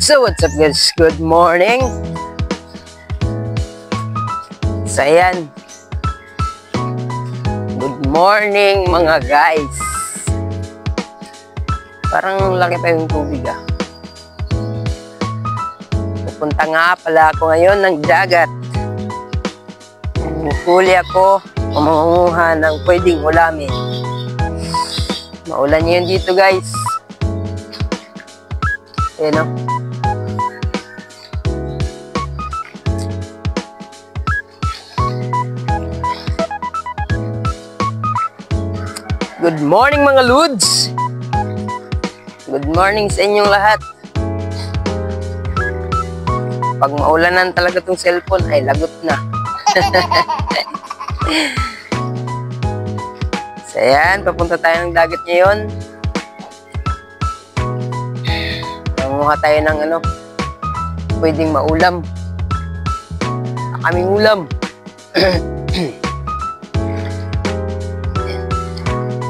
So what's up guys? Good morning. So ayan. Good morning mga guys. Parang laki pa yung tubig ah. Pupunta nga pala ako ngayon ng dagat. Huli ako, mamanguha ng pwedeng ulamin. Maulan yun dito guys. Ayan o. Good morning mga Lods! Good morning sa inyong lahat. Pag maulanan talaga tong cellphone ay lagot na. So ayan, papunta tayo ng dagat ngayon. Nanguha tayo ng pwedeng maulam. Kaming ulam.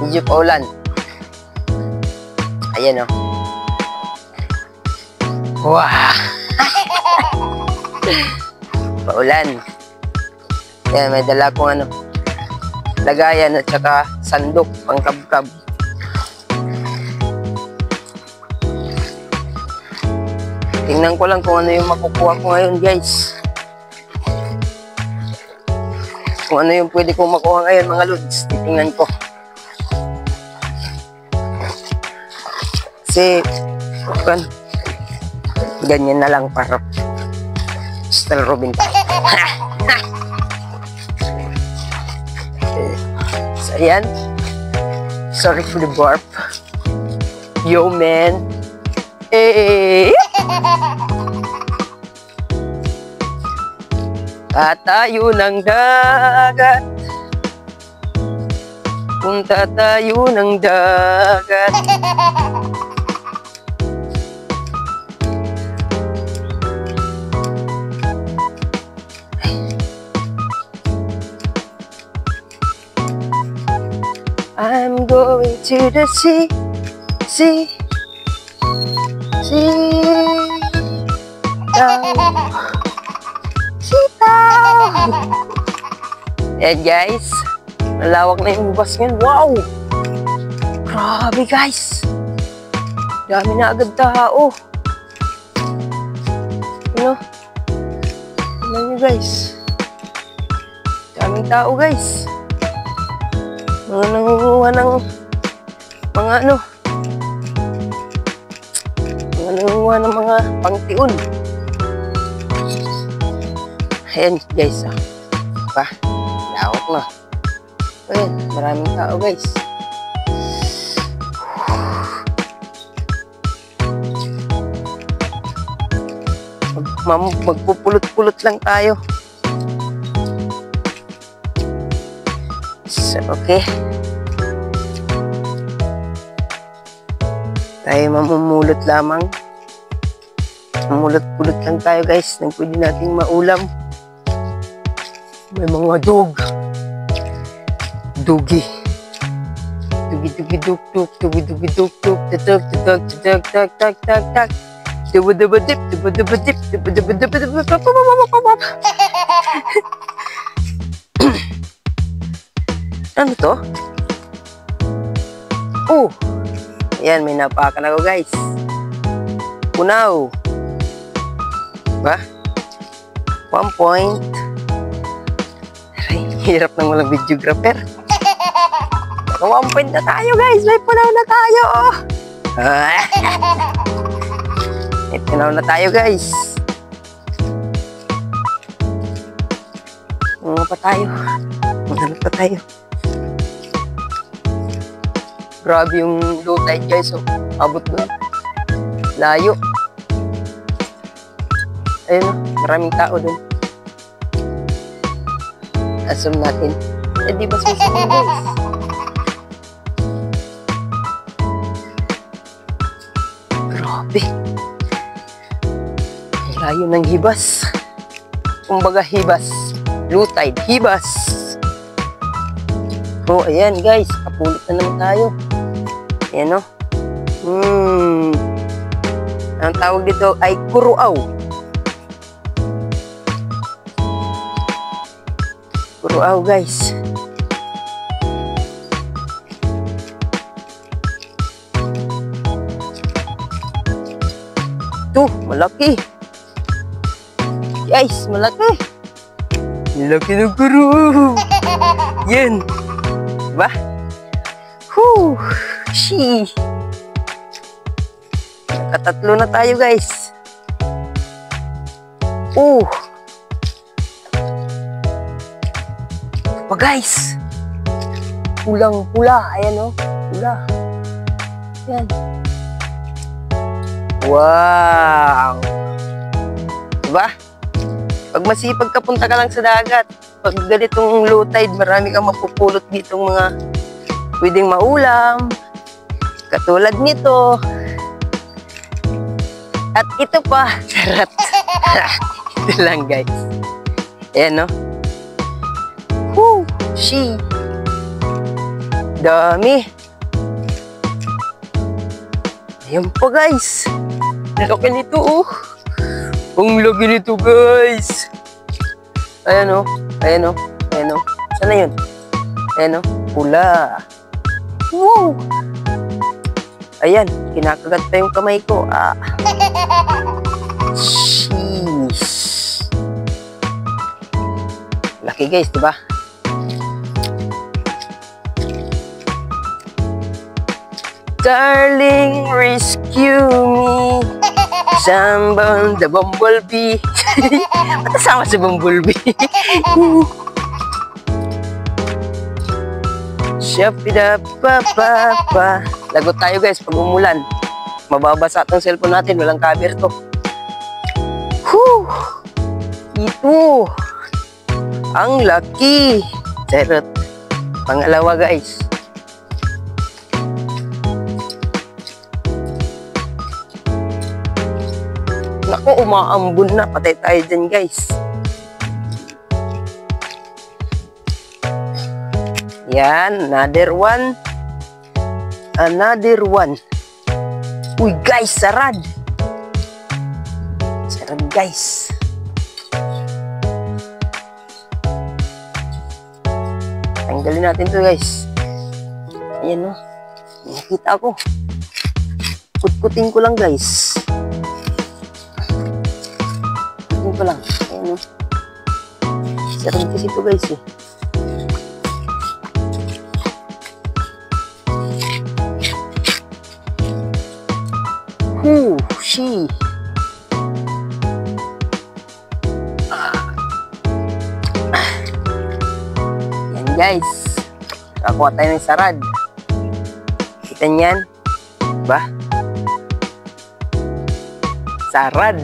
Medyo paulan. Ayan o. Wow! Paulan. Ayan, may dala akong lagayan at saka sandok, pangkabkab. Tingnan ko lang kung ano yung makukuha ko ngayon guys. Kung ano yung pwede kong makuha ngayon mga Lods. Titingnan ko. Kasi, ganyan na lang para Stel Robin tayo. So, ayan. Sorry for the burp. Yo, man. Eh. Tatayo ng dagat. Punta tayo ng dagat. I'm going to the sea, down. Ayan guys, malawak na yung bubas ngayon. Wow! Grabe guys! Dami na agad tao. Tignan nyo guys. Daming tao guys. Mga nangunguha ng mga pangtiun. Ayan guys pa, lawak na. Ayan, maraming tao guys. Magpupulot-pulot lang tayo. So, okay. Tayo mamumulot lamang. Mamulot-pulot lang tayo guys nang pwede nating maulam. May mga dog. Dugi. Dugi-dugi-duk-duk. Dugi-dugi-duk-duk. Tutug-tutug-tutug-tug-tug-tug. Dubu-dubu-dip. Dubu-dubu-dip. Dubu-dubu-dip. Ano to? Oh! Ayan, may napakan ako guys. Punaw. Diba? 1 point. Ay, hirap ng walang videographer. Naka 1 point na tayo guys. May punaw na tayo. May punaw na tayo guys. Mga pa tayo. Maghanap pa tayo. Grabe yung low tide guys, so abot doon. Layo. Ayun, maraming tao doon. Assume natin. Eh di ba susunod guys? Grabe. Ang layo ng hibas. Kumbaga hibas. Low tide, hibas. So ayan guys, kapulot na naman tayo. Ayan o. Ang tawag dito ay kuruaw. Kuruaw, guys. Ito, malaki. Guys, malaki. Malaki ng kuruaw. Yan. Diba? Whew. She. Nakatatlo na tayo, guys. Pa, guys. Pulang-pula. Ayan, oh. Pula. Ayan. Wow. Diba? Pag masipag ka, punta ka lang sa dagat. Pag ganitong low tide, marami kang mapupulot ditong mga pwedeng maulam. Katulad nito. At ito pa. Charot. Ito lang, guys. Ayan, no? Woo! She. Dami. Ayan pa, guys. Laki nito, oh. Ang laki nito, guys. Ayan, oh. Ayan, oh. Ayan, oh. Saan na yun? Ayan, oh. Pula. Woo! Ayan. Kinakagat pa yung kamay ko. Jeez. Laki, guys, diba? Darling, rescue me. Sambal the bumblebee. Matasama sa bumblebee. Shapidapapapa. Lagot tayo, guys, pag umulan. Mababasa itong cellphone natin. Walang cover to. Whew! Ito. Ang laki. Charot. Pangalawa, guys. Naku, umaambun na. Patay tayo dyan, guys. Yan. Another one. Another one. Uy, guys. Sarad. Sarad, guys. Tanggalin natin to, guys. Ayan, no. Nakita ko. Kutkutin ko lang, guys. Kutkutin ko lang. Ayan, no. Sarap kasi ito, guys, eh. She. Yan, guys. Kakuha tayo ng sarad. Kita niyan? Diba? Sarad.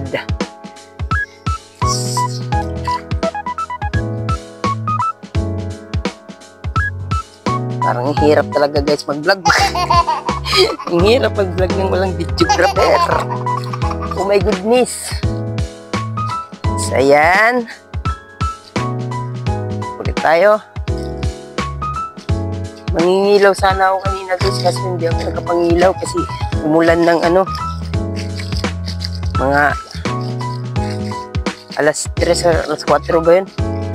Parang hirap talaga, guys, mag-vlog. Ang hirap mag-vlog ng walang videographer. Oh my goodness. So, ayan. Ulit tayo. Mangingilaw sana ako kanina, guys, kasi hindi ako nakapangilaw kasi umulan ng ano. Mga alas 3 or alas 4 ba yun?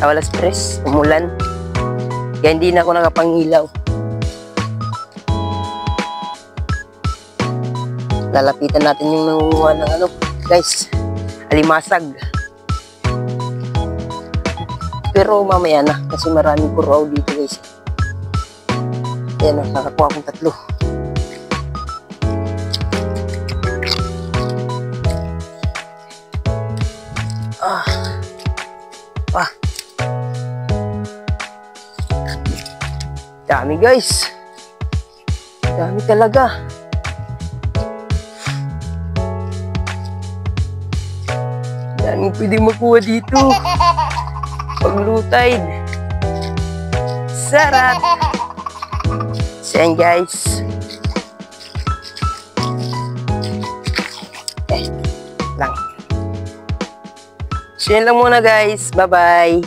Alas 3, umulan. Kaya hindi na ako nakapangilaw. Lalapitan natin yung nangunguha ng ano, guys, alimasag. Pero mamaya na kasi maraming kuruaw dito, guys. Ayan, nakakuha akong 3. Dami, guys. Dami talaga. Daming pwedeng makuha dito. Pag low tide. Sarap. So, yan, guys. Lang. So, yan lang muna, guys. Bye-bye.